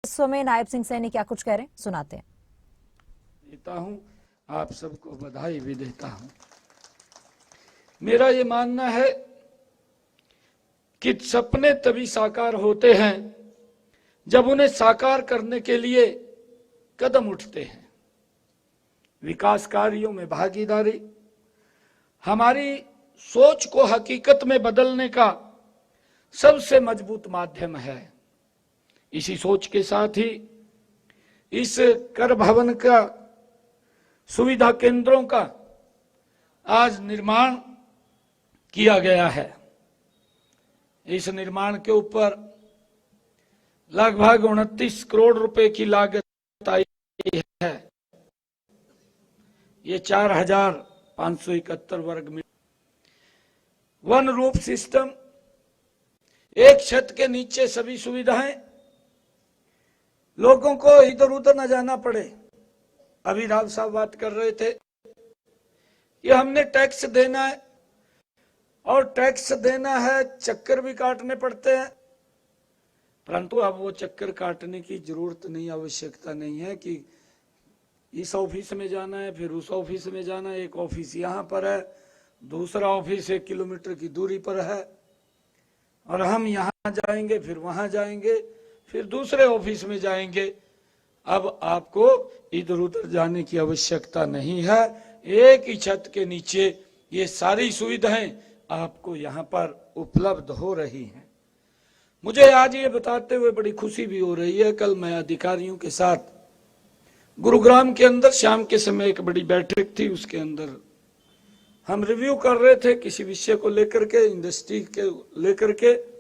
राजस्व में नायब सिंह सैनी क्या कुछ कह रहे हैं, सुनाते हैं। देता हूं, आप सबको बधाई भी देता हूं। मेरा ये मानना है कि सपने तभी साकार होते हैं जब उन्हें साकार करने के लिए कदम उठते हैं। विकास कार्यों में भागीदारी हमारी सोच को हकीकत में बदलने का सबसे मजबूत माध्यम है। इसी सोच के साथ ही इस कर भवन का सुविधा केंद्रों का आज निर्माण किया गया है। इस निर्माण के ऊपर लगभग 29 करोड़ रुपए की लागत आई है। ये 4,571 वर्ग मीटर वन रूफ सिस्टम, एक छत के नीचे सभी सुविधाएं, लोगों को इधर उधर न जाना पड़े। अभी राव साहब बात कर रहे थे कि हमने टैक्स देना है और टैक्स देना है, चक्कर भी काटने पड़ते हैं, परंतु अब वो चक्कर काटने की जरूरत नहीं, आवश्यकता नहीं है कि इस ऑफिस में जाना है फिर उस ऑफिस में जाना है। एक ऑफिस यहाँ पर है, दूसरा ऑफिस 1 किलोमीटर की दूरी पर है और हम यहाँ जाएंगे फिर वहां जाएंगे फिर दूसरे ऑफिस में जाएंगे। अब आपको इधर उधर जाने की आवश्यकता नहीं है। एक ही छत के नीचे ये सारी सुविधाएं आपको यहाँ पर उपलब्ध हो रही हैं। मुझे आज ये बताते हुए बड़ी खुशी भी हो रही है। कल मैं अधिकारियों के साथ गुरुग्राम के अंदर शाम के समय एक बड़ी बैठक थी, उसके अंदर हम रिव्यू कर रहे थे किसी विषय को लेकर के, इंडस्ट्री के लेकर के,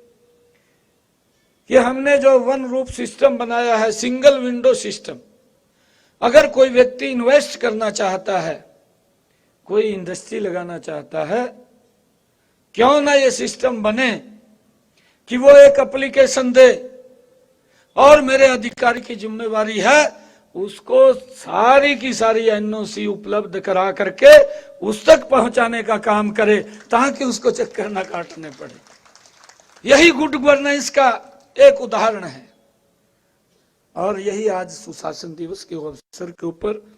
कि हमने जो वन रूफ सिस्टम बनाया है, सिंगल विंडो सिस्टम, अगर कोई व्यक्ति इन्वेस्ट करना चाहता है, कोई इंडस्ट्री लगाना चाहता है, क्यों ना ये सिस्टम बने कि वो एक एप्लीकेशन दे और मेरे अधिकारी की जिम्मेवारी है उसको सारी की सारी एनओसी उपलब्ध करा करके उस तक पहुंचाने का काम करे ताकि उसको चक्कर न काटने पड़े। यही गुड गवर्नेंस का एक उदाहरण है और यही आज सुशासन दिवस के अवसर के ऊपर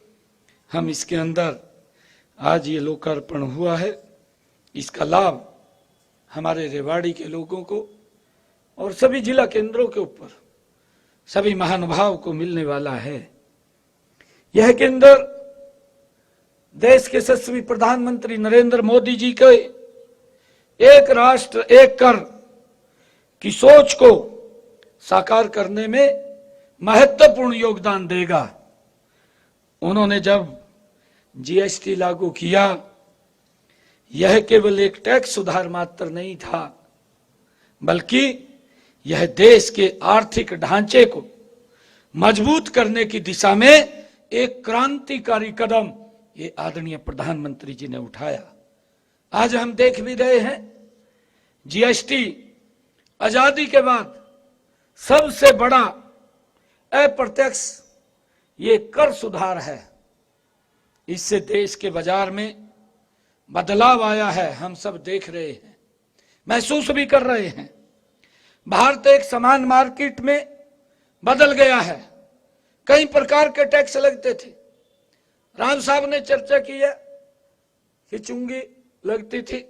हम इसके अंदर आज ये लोकार्पण हुआ है। इसका लाभ हमारे रेवाड़ी के लोगों को और सभी जिला केंद्रों के ऊपर सभी महानुभाव को मिलने वाला है। यह केंद्र देश के यशस्वी प्रधानमंत्री नरेंद्र मोदी जी के एक राष्ट्र एक कर की सोच को साकार करने में महत्वपूर्ण योगदान देगा। उन्होंने जब जीएसटी लागू किया, यह केवल एक टैक्स सुधार मात्र नहीं था, बल्कि यह देश के आर्थिक ढांचे को मजबूत करने की दिशा में एक क्रांतिकारी कदम ये आदरणीय प्रधानमंत्री जी ने उठाया। आज हम देख भी रहे हैं, जीएसटी आजादी के बाद सबसे बड़ा अप्रत्यक्ष ये कर सुधार है। इससे देश के बाजार में बदलाव आया है, हम सब देख रहे हैं, महसूस भी कर रहे हैं। भारत एक समान मार्केट में बदल गया है। कई प्रकार के टैक्स लगते थे। राम साहब ने चर्चा की है कि चुंगी लगती थी,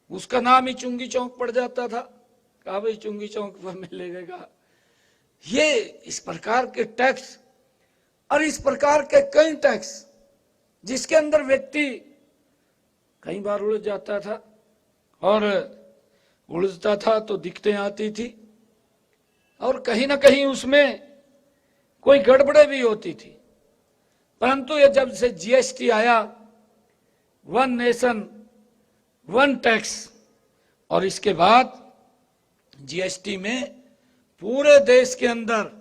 उसका नाम ही चुंगी चौक पड़ जाता था। कहा भाई चुंगी चौक पर मिलेगा। ये इस प्रकार के टैक्स और इस प्रकार के कई टैक्स जिसके अंदर व्यक्ति कई बार उलझ जाता था और उलझता था तो दिक्कतें आती थी और कहीं ना कहीं उसमें कोई गड़बड़े भी होती थी। परंतु ये जब से जीएसटी आया, वन नेशन वन टैक्स, और इसके बाद जीएसटी में पूरे देश के अंदर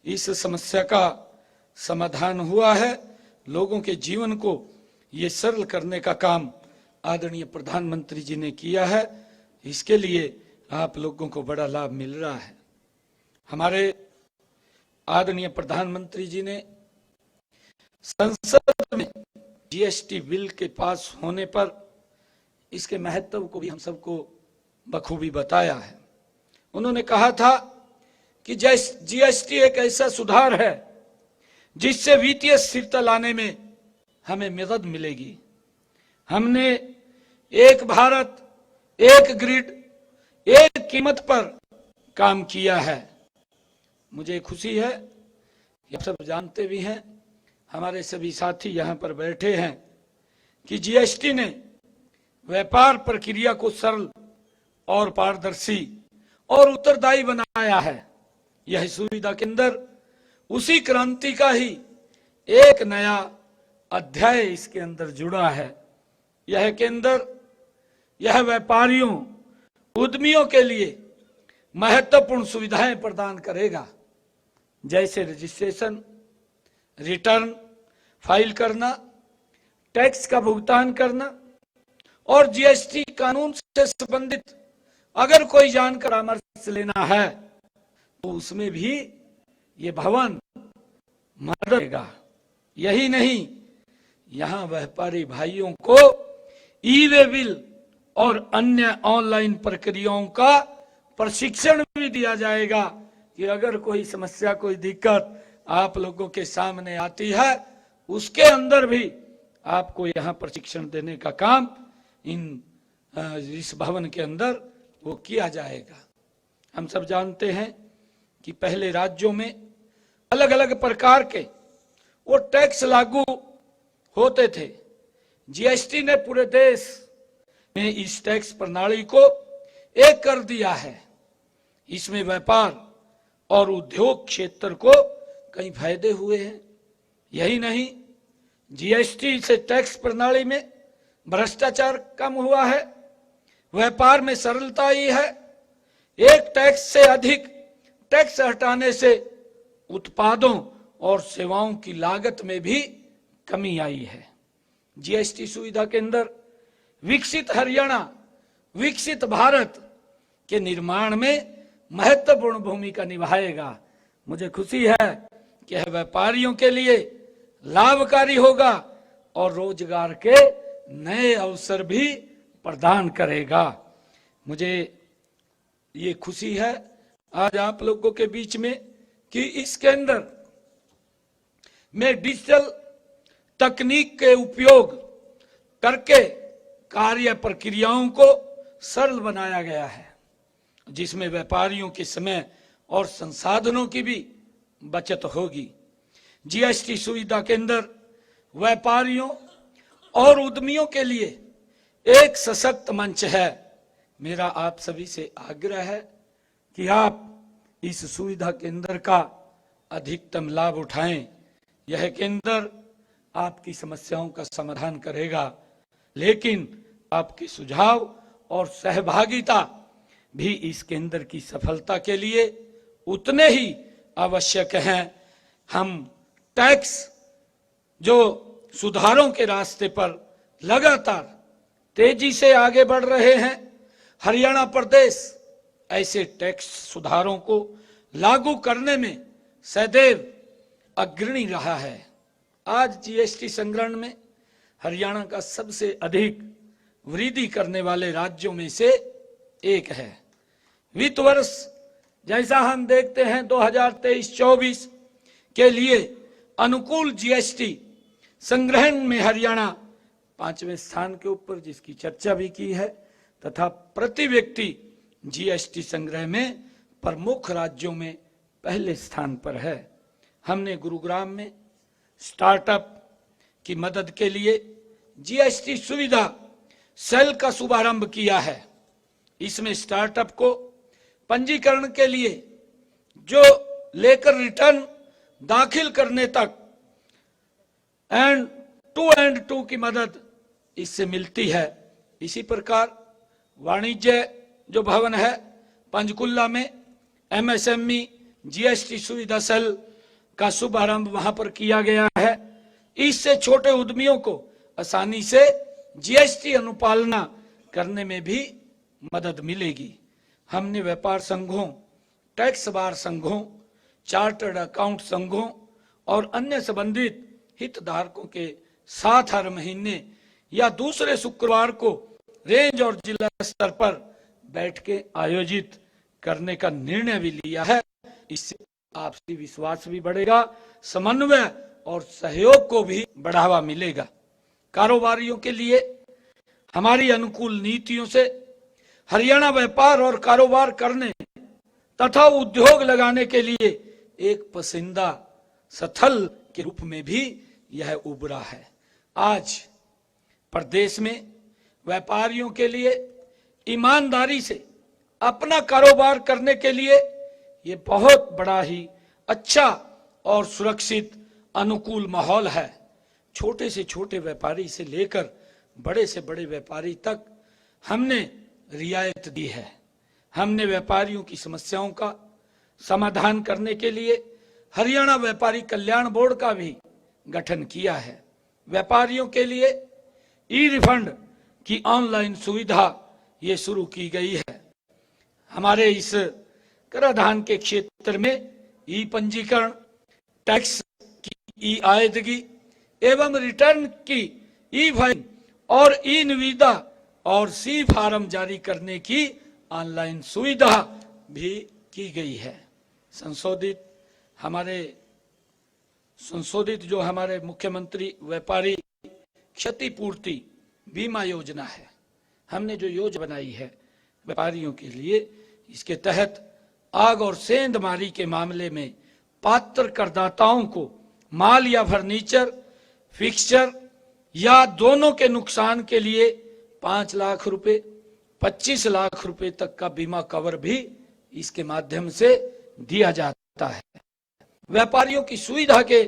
इस समस्या का समाधान हुआ है। लोगों के जीवन को ये सरल करने का काम आदरणीय प्रधानमंत्री जी ने किया है। इसके लिए आप लोगों को बड़ा लाभ मिल रहा है। हमारे आदरणीय प्रधानमंत्री जी ने संसद में जीएसटी बिल के पास होने पर इसके महत्व को भी हम सबको बखूबी बताया है। उन्होंने कहा था कि जीएसटी एक ऐसा सुधार है जिससे वित्तीय स्थिरता लाने में हमें मदद मिलेगी। हमने एक भारत, एक ग्रिड, एक कीमत पर काम किया है। मुझे खुशी है, आप सब जानते भी हैं, हमारे सभी साथी यहां पर बैठे हैं, कि जीएसटी ने व्यापार प्रक्रिया को सरल और पारदर्शी और उत्तरदायी बनाया है। यह सुविधा के अंदर उसी क्रांति का ही एक नया अध्याय इसके अंदर जुड़ा है। यह केंद्र, यह व्यापारियों, उद्यमियों के लिए महत्वपूर्ण सुविधाएं प्रदान करेगा, जैसे रजिस्ट्रेशन, रिटर्न फाइल करना, टैक्स का भुगतान करना और जीएसटी कानून से संबंधित अगर कोई जानकारी परामर्श लेना है तो उसमें भी ये भवन मदद देगा। यही नहीं, यहां व्यापारी भाइयों को ई-वे बिल और अन्य ऑनलाइन प्रक्रियाओं का प्रशिक्षण भी दिया जाएगा कि अगर कोई समस्या, कोई दिक्कत आप लोगों के सामने आती है, उसके अंदर भी आपको यहां प्रशिक्षण देने का काम इस भवन के अंदर वो किया जाएगा। हम सब जानते हैं कि पहले राज्यों में अलग अलग प्रकार के वो टैक्स लागू होते थे। जीएसटी ने पूरे देश में इस टैक्स प्रणाली को एक कर दिया है। इसमें व्यापार और उद्योग क्षेत्र को कई फायदे हुए हैं। यही नहीं, जीएसटी से टैक्स प्रणाली में भ्रष्टाचार कम हुआ है, व्यापार में सरलता आई है। एक टैक्स से अधिक टैक्स हटाने से उत्पादों और सेवाओं की लागत में भी कमी आई है। जीएसटी सुविधा के अंदर विकसित हरियाणा, विकसित भारत के निर्माण में महत्वपूर्ण भूमिका निभाएगा। मुझे खुशी है कि यह व्यापारियों के लिए लाभकारी होगा और रोजगार के नए अवसर भी प्रदान करेगा। मुझे ये खुशी है आज आप लोगों के बीच में कि इसके अंदर में डिजिटल तकनीक के उपयोग करके कार्य प्रक्रियाओं को सरल बनाया गया है, जिसमें व्यापारियों के समय और संसाधनों की भी बचत होगी। जीएसटी सुविधा के अंदर व्यापारियों और उद्यमियों के लिए एक सशक्त मंच है। मेरा आप सभी से आग्रह है कि आप इस सुविधा केंद्र का अधिकतम लाभ उठाएं। यह केंद्र आपकी समस्याओं का समाधान करेगा, लेकिन आपके सुझाव और सहभागिता भी इस केंद्र की सफलता के लिए उतने ही आवश्यक हैं। हम टैक्स जो सुधारों के रास्ते पर लगातार तेजी से आगे बढ़ रहे हैं। हरियाणा प्रदेश ऐसे टैक्स सुधारों को लागू करने में सदैव अग्रणी रहा है। आज जीएसटी संग्रहण में हरियाणा का सबसे अधिक वृद्धि करने वाले राज्यों में से एक है। वित्त वर्ष जैसा हम देखते हैं 2023-24 के लिए अनुकूल जीएसटी संग्रहण में हरियाणा 5वें स्थान के ऊपर, जिसकी चर्चा भी की है, तथा प्रति व्यक्ति जीएसटी संग्रह में प्रमुख राज्यों में पहले स्थान पर है। हमने गुरुग्राम में स्टार्टअप की मदद के लिए जीएसटी सुविधा सेल का शुभारंभ किया है। इसमें स्टार्टअप को पंजीकरण के लिए जो लेकर रिटर्न दाखिल करने तक एंड टू की मदद इससे मिलती है। इसी प्रकार वाणिज्य जो भवन है पंचकुला में एमएसएमई जीएसटी सुविधा सेल का शुभारंभ वहां पर किया गया है। इससे छोटे उद्यमियों को आसानी से जीएसटी अनुपालना करने में भी मदद मिलेगी। हमने व्यापार संघों, टैक्स बार संघों, चार्टर्ड अकाउंट संघों और अन्य संबंधित हितधारकों के साथ हर महीने या दूसरे शुक्रवार को रेंज और जिला स्तर पर बैठ के आयोजित करने का निर्णय भी लिया है। इससे आपसी विश्वास भी बढ़ेगा, समन्वय और सहयोग को भी बढ़ावा मिलेगा। कारोबारियों के लिए हमारी अनुकूल नीतियों से हरियाणा व्यापार और कारोबार करने तथा उद्योग लगाने के लिए एक पसंदीदा स्थल के रूप में भी यह उभरा है। आज प्रदेश में व्यापारियों के लिए ईमानदारी से अपना कारोबार करने के लिए ये बहुत बड़ा ही अच्छा और सुरक्षित अनुकूल माहौल है। छोटे से छोटे व्यापारी से लेकर बड़े से बड़े व्यापारी तक हमने रियायत दी है। हमने व्यापारियों की समस्याओं का समाधान करने के लिए हरियाणा व्यापारी कल्याण बोर्ड का भी गठन किया है। व्यापारियों के लिए ई रिफंड की ऑनलाइन सुविधा ये शुरू की गई है। हमारे इस कराधान के क्षेत्र में ई पंजीकरण, टैक्स की ई आयदगी एवं रिटर्न की ई फाइलिंग और ई निविदा और सी फार्म जारी करने की ऑनलाइन सुविधा भी की गई है। संशोधित जो हमारे मुख्यमंत्री व्यापारी क्षतिपूर्ति बीमा योजना है, हमने जो योजना बनाई है व्यापारियों के लिए, इसके तहत आग और सेंधमारी के मामले में पात्र करदाताओं को माल या फर्नीचर, फिक्सचर या दोनों के नुकसान के लिए 5 लाख रुपए, 25 लाख रुपए तक का बीमा कवर भी इसके माध्यम से दिया जाता है। व्यापारियों की सुविधा के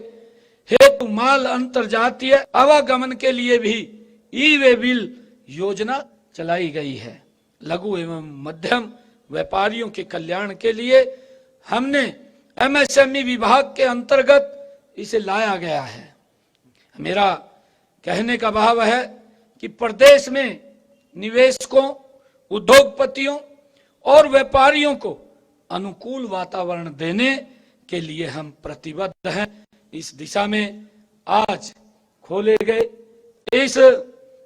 हेतु माल अंतरजातीय आवागमन के लिए भी ई वे बिल योजना चलाई गई है। लघु एवं मध्यम व्यापारियों के कल्याण के लिए हमने एमएसएमई विभाग के अंतर्गत इसे लाया गया है। मेरा कहने का भाव है कि प्रदेश में निवेशकों, उद्योगपतियों और व्यापारियों को अनुकूल वातावरण देने के लिए हम प्रतिबद्ध हैं। इस दिशा में आज खोले गए इस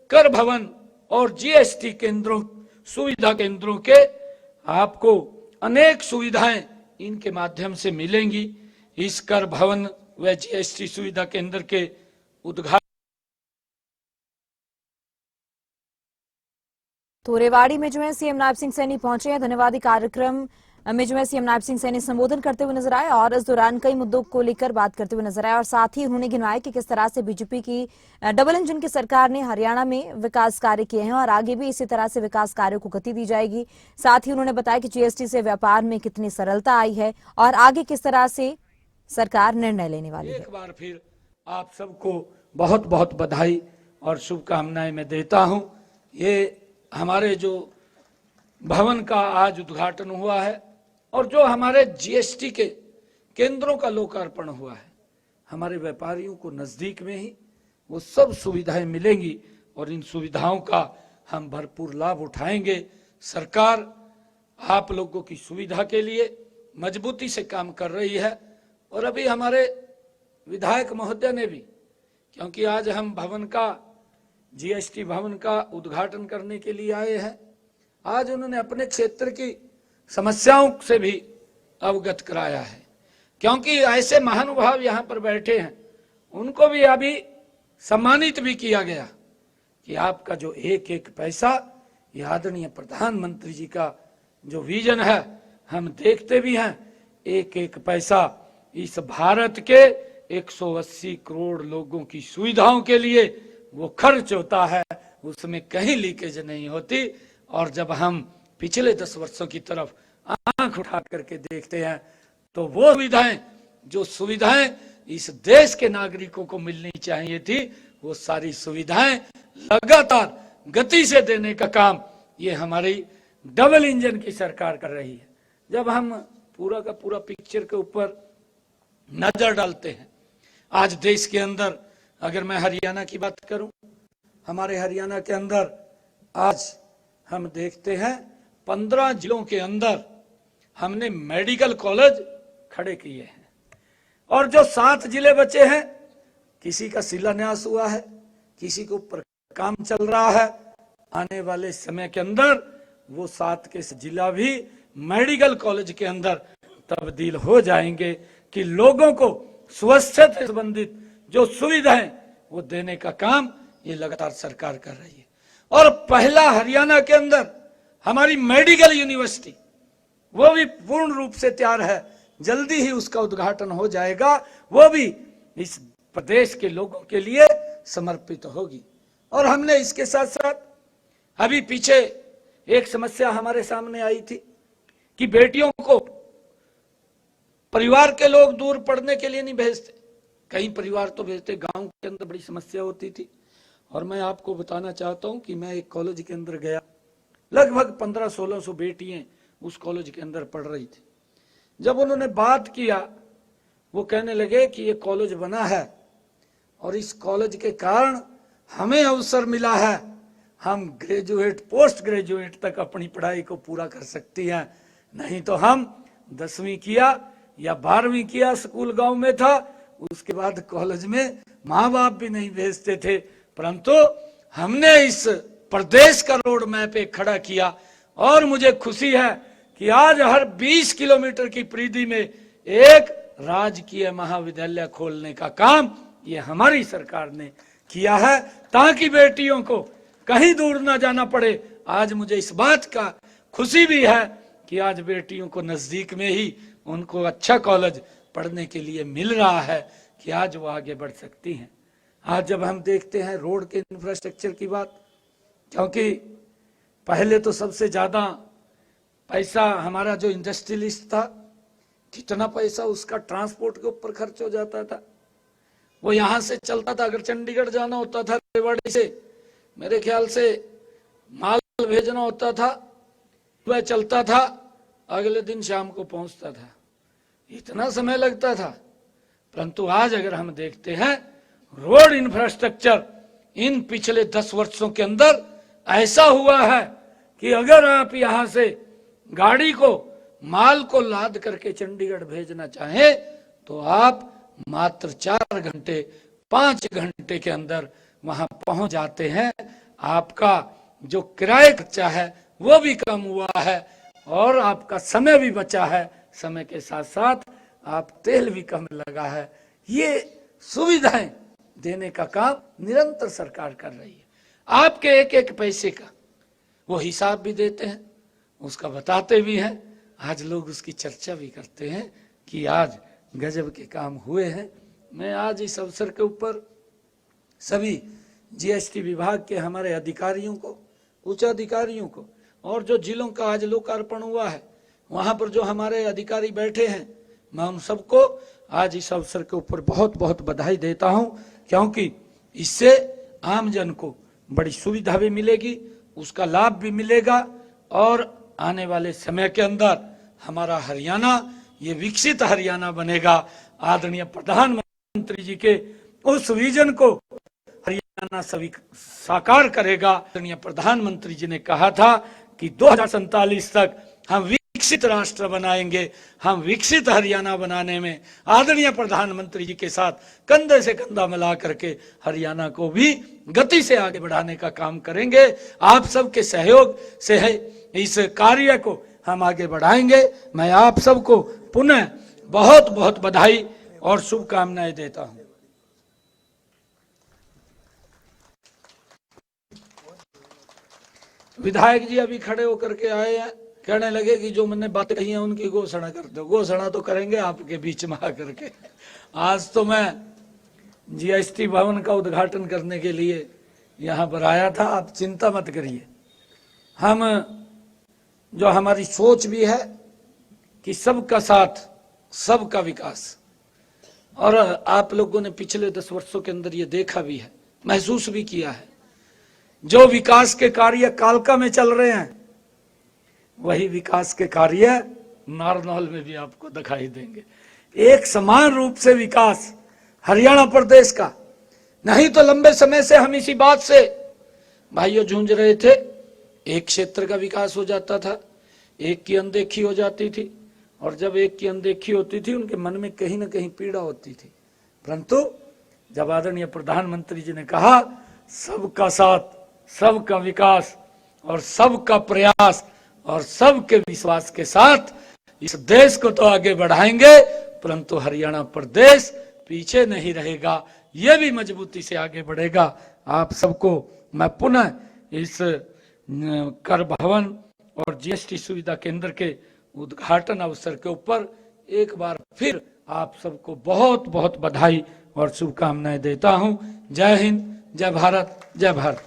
कर भवन और जीएसटी केंद्रों, सुविधा केंद्रों के आपको अनेक सुविधाएं इनके माध्यम से मिलेंगी। इस कर भवन व जीएसटी सुविधा केंद्र के उद्घाटन तो रेवाड़ी में जो है सीएम नायब सिंह सैनी पहुंचे हैं। धन्यवादी कार्यक्रम में जो है सीएम नायब सिंह सैनी संबोधन करते हुए नजर आए और इस दौरान कई मुद्दों को लेकर बात करते हुए नजर आए और साथ ही उन्होंने गिनाया कि किस तरह से बीजेपी की डबल इंजन की सरकार ने हरियाणा में विकास कार्य किए हैं और आगे भी इसी तरह से विकास कार्यों को गति दी जाएगी। साथ ही उन्होंने बताया कि जीएसटी से व्यापार में कितनी सरलता आई है और आगे किस तरह से सरकार निर्णय लेने वाली है। एक बार फिर आप सबको बहुत बहुत बधाई और शुभकामनाएं मैं देता हूं। ये हमारे जो भवन का आज उद्घाटन हुआ है और जो हमारे जीएसटी के केंद्रों का लोकार्पण हुआ है, हमारे व्यापारियों को नजदीक में ही वो सब सुविधाएं मिलेंगी और इन सुविधाओं का हम भरपूर लाभ उठाएंगे। सरकार आप लोगों की सुविधा के लिए मजबूती से काम कर रही है और अभी हमारे विधायक महोदय ने भी, क्योंकि आज हम भवन का जीएसटी भवन का उद्घाटन करने के लिए आए हैं, आज उन्होंने अपने क्षेत्र की समस्याओं से भी अवगत कराया है। क्योंकि ऐसे महानुभाव यहाँ पर बैठे हैं, उनको भी अभी सम्मानित भी किया गया कि आपका जो एक एक पैसा, ये आदरणीय प्रधानमंत्री जी का जो विजन है, हम देखते भी हैं, एक एक पैसा इस भारत के 180 करोड़ लोगों की सुविधाओं के लिए वो खर्च होता है, उसमें कहीं लीकेज नहीं होती। और जब हम पिछले 10 वर्षों की तरफ आंख उठा करके देखते हैं तो वो सुविधाएं इस देश के नागरिकों को मिलनी चाहिए थी, वो सारी सुविधाएं लगातार गति से देने का काम ये हमारी डबल इंजन की सरकार कर रही है। जब हम पूरा का पूरा पिक्चर के ऊपर नजर डालते हैं, आज देश के अंदर अगर मैं हरियाणा की बात करूं, हमारे हरियाणा के अंदर आज हम देखते हैं 15 जिलों के अंदर हमने मेडिकल कॉलेज खड़े किए हैं और जो 7 जिले बचे हैं, किसी का शिलान्यास हुआ है, किसी के ऊपर काम चल रहा है। आने वाले समय के अंदर वो 7 के जिला भी मेडिकल कॉलेज के अंदर तब्दील हो जाएंगे कि लोगों को स्वास्थ्य से संबंधित जो सुविधाएं वो देने का काम ये लगातार सरकार कर रही है। और पहला हरियाणा के अंदर हमारी मेडिकल यूनिवर्सिटी वो भी पूर्ण रूप से तैयार है, जल्दी ही उसका उद्घाटन हो जाएगा, वो भी इस प्रदेश के लोगों के लिए समर्पित होगी। और हमने इसके साथ साथ अभी पीछे एक समस्या हमारे सामने आई थी कि बेटियों को परिवार के लोग दूर पढ़ने के लिए नहीं भेजते, कई परिवार तो भेजते, गांव के अंदर बड़ी समस्या होती थी। और मैं आपको बताना चाहता हूं कि मैं एक कॉलेज के अंदर गया, लगभग 1500-1600 बेटियां उस कॉलेज के अंदर पढ़ रही थी। जब उन्होंने बात किया, वो कहने लगे कि ये कॉलेज बना है और इस कॉलेज के कारण हमें अवसर मिला है, हम ग्रेजुएट पोस्ट ग्रेजुएट तक अपनी पढ़ाई को पूरा कर सकती हैं, नहीं तो हम 10वीं किया या 12वीं किया, स्कूल गांव में था, उसके बाद कॉलेज में माँ बाप भी नहीं भेजते थे, परंतु हमने इस प्रदेश का रोड मैप एक खड़ा किया। और मुझे खुशी है कि आज हर 20 किलोमीटर की परिधि में एक राजकीय महाविद्यालय खोलने का काम ये हमारी सरकार ने किया है, ताकि बेटियों को कहीं दूर ना जाना पड़े। आज मुझे इस बात का खुशी भी है कि आज बेटियों को नजदीक में ही उनको अच्छा कॉलेज पढ़ने के लिए मिल रहा है कि आज वो आगे बढ़ सकती हैं। आज जब हम देखते हैं रोड के इंफ्रास्ट्रक्चर की बात, क्योंकि पहले तो सबसे ज्यादा पैसा हमारा जो इंडस्ट्रियलिस्ट था, कितना पैसा उसका ट्रांसपोर्ट के ऊपर खर्च हो जाता था। वो यहां से चलता था, अगर चंडीगढ़ जाना होता था रेवाड़ी से, मेरे ख्याल से माल भेजना होता था, वह चलता था, अगले दिन शाम को पहुंचता था, इतना समय लगता था। परंतु आज अगर हम देखते हैं रोड इंफ्रास्ट्रक्चर इन पिछले 10 वर्षों के अंदर ऐसा हुआ है कि अगर आप यहां से गाड़ी को माल को लाद करके चंडीगढ़ भेजना चाहें तो आप मात्र 4 घंटे 5 घंटे के अंदर वहां पहुंच जाते हैं। आपका जो किराए खर्चा है वो भी कम हुआ है और आपका समय भी बचा है, समय के साथ साथ आप तेल भी कम लगा है। ये सुविधाएं देने का काम निरंतर सरकार कर रही है। आपके एक एक पैसे का वो हिसाब भी देते हैं, उसका बताते भी हैं, आज लोग उसकी चर्चा भी करते हैं कि आज गजब के काम हुए हैं। मैं आज इस अवसर के ऊपर सभी जीएसटी विभाग के हमारे अधिकारियों को, उच्च अधिकारियों को, और जो जिलों का आज लोकार्पण हुआ है वहां पर जो हमारे अधिकारी बैठे हैं, मैं उन सबको आज इस अवसर के ऊपर बहुत बहुत बधाई देता हूं, क्योंकि इससे आमजन को बड़ी सुविधा भी मिलेगी, उसका लाभ भी मिलेगा और आने वाले समय के अंदर हमारा हरियाणा ये विकसित हरियाणा बनेगा। आदरणीय प्रधानमंत्री जी के उस विजन को हरियाणा साकार करेगा। आदरणीय प्रधानमंत्री जी ने कहा था कि 2047 तक हम विकसित राष्ट्र बनाएंगे। हम विकसित हरियाणा बनाने में आदरणीय प्रधानमंत्री जी के साथ कंधे से कंधा मिला करके हरियाणा को भी गति से आगे बढ़ाने का काम करेंगे। आप सबके सहयोग से है इस कार्य को हम आगे बढ़ाएंगे। मैं आप सबको पुनः बहुत बहुत बधाई और शुभकामनाएं देता हूं। विधायक जी अभी खड़े होकर के आए हैं, कहने लगे कि जो मैंने बातें कही हैं उनकी घोषणा कर दो। घोषणा तो करेंगे आपके बीच में आकर के। आज तो मैं जीएसटी भवन का उद्घाटन करने के लिए यहाँ पर आया था। आप चिंता मत करिए, हम जो हमारी सोच भी है कि सबका साथ सबका विकास, और आप लोगों ने पिछले 10 वर्षों के अंदर ये देखा भी है, महसूस भी किया है, जो विकास के कार्य कालका में चल रहे हैं वही विकास के कार्य नारनौल में भी आपको दिखाई देंगे। एक समान रूप से विकास हरियाणा प्रदेश का, नहीं तो लंबे समय से हम इसी बात से भाइयों जूझ रहे थे। एक क्षेत्र का विकास हो जाता था, एक की अनदेखी हो जाती थी, और जब एक की अनदेखी होती थी उनके मन में कहीं ना कहीं पीड़ा होती थी। परंतु जब आदरणीय प्रधानमंत्री जी ने कहा सबका साथ सबका विकास और सबका प्रयास और सबके विश्वास के साथ इस देश को तो आगे बढ़ाएंगे, परंतु हरियाणा प्रदेश पीछे नहीं रहेगा, ये भी मजबूती से आगे बढ़ेगा। आप सबको मैं पुनः इस कर भवन और जीएसटी सुविधा केंद्र के उद्घाटन अवसर के ऊपर एक बार फिर आप सबको बहुत बहुत बधाई और शुभकामनाएं देता हूं। जय हिंद, जय भारत, जय भारत।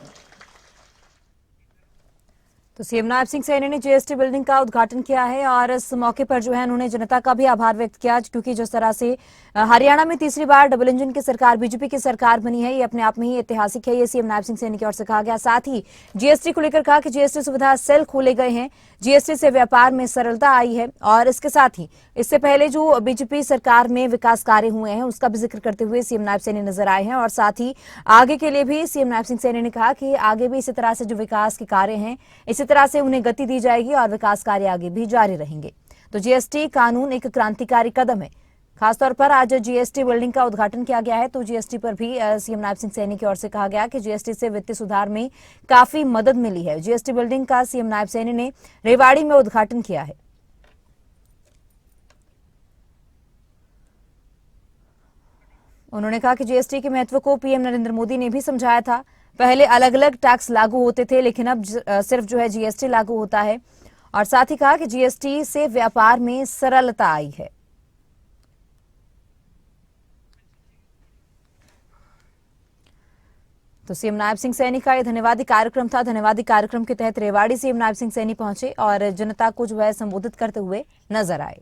तो सीएम नायब सिंह सैनी ने जीएसटी बिल्डिंग का उद्घाटन किया है और इस मौके पर जो है उन्होंने जनता का भी आभार व्यक्त किया, क्योंकि जिस तरह से हरियाणा में तीसरी बार डबल इंजन की सरकार, बीजेपी की सरकार बनी है, ये अपने आप में ही ऐतिहासिक है, ये सीएम नायब सिंह सैनी की ओर से कहा गया। साथ ही जीएसटी को लेकर कहा कि जीएसटी सुविधा सेल खोले गए हैं, जीएसटी से व्यापार में सरलता आई है और इसके साथ ही इससे पहले जो बीजेपी सरकार में विकास कार्य हुए हैं उसका भी जिक्र करते हुए सीएम नायब सैनी नजर आए हैं। और साथ ही आगे के लिए भी सीएम नायब सिंह सैनी ने कहा कि आगे भी इसी तरह से जो विकास के कार्य हैं इसी तरह से उन्हें गति दी जाएगी और विकास कार्य आगे भी जारी रहेंगे। तो जीएसटी कानून एक क्रांतिकारी कदम है। खासतौर पर आज जीएसटी बिल्डिंग का उद्घाटन किया गया है, तो जीएसटी पर भी सीएम नायब सिंह सैनी की ओर से कहा गया कि जीएसटी से वित्तीय सुधार में काफी मदद मिली है। जीएसटी बिल्डिंग का सीएम नायब सैनी ने रेवाड़ी में उद्घाटन किया है। उन्होंने कहा कि जीएसटी के महत्व को पीएम नरेंद्र मोदी ने भी समझाया था। पहले अलग अलग टैक्स लागू होते थे, लेकिन अब सिर्फ जो है जीएसटी लागू होता है। और साथ ही कहा कि जीएसटी से व्यापार में सरलता आई है। तो सीएम नायब सिंह सैनी का यह धन्यवादी कार्यक्रम था। धन्यवादी कार्यक्रम के तहत रेवाड़ी सीएम नायब सिंह सैनी पहुंचे और जनता को जो है संबोधित करते हुए नजर आए।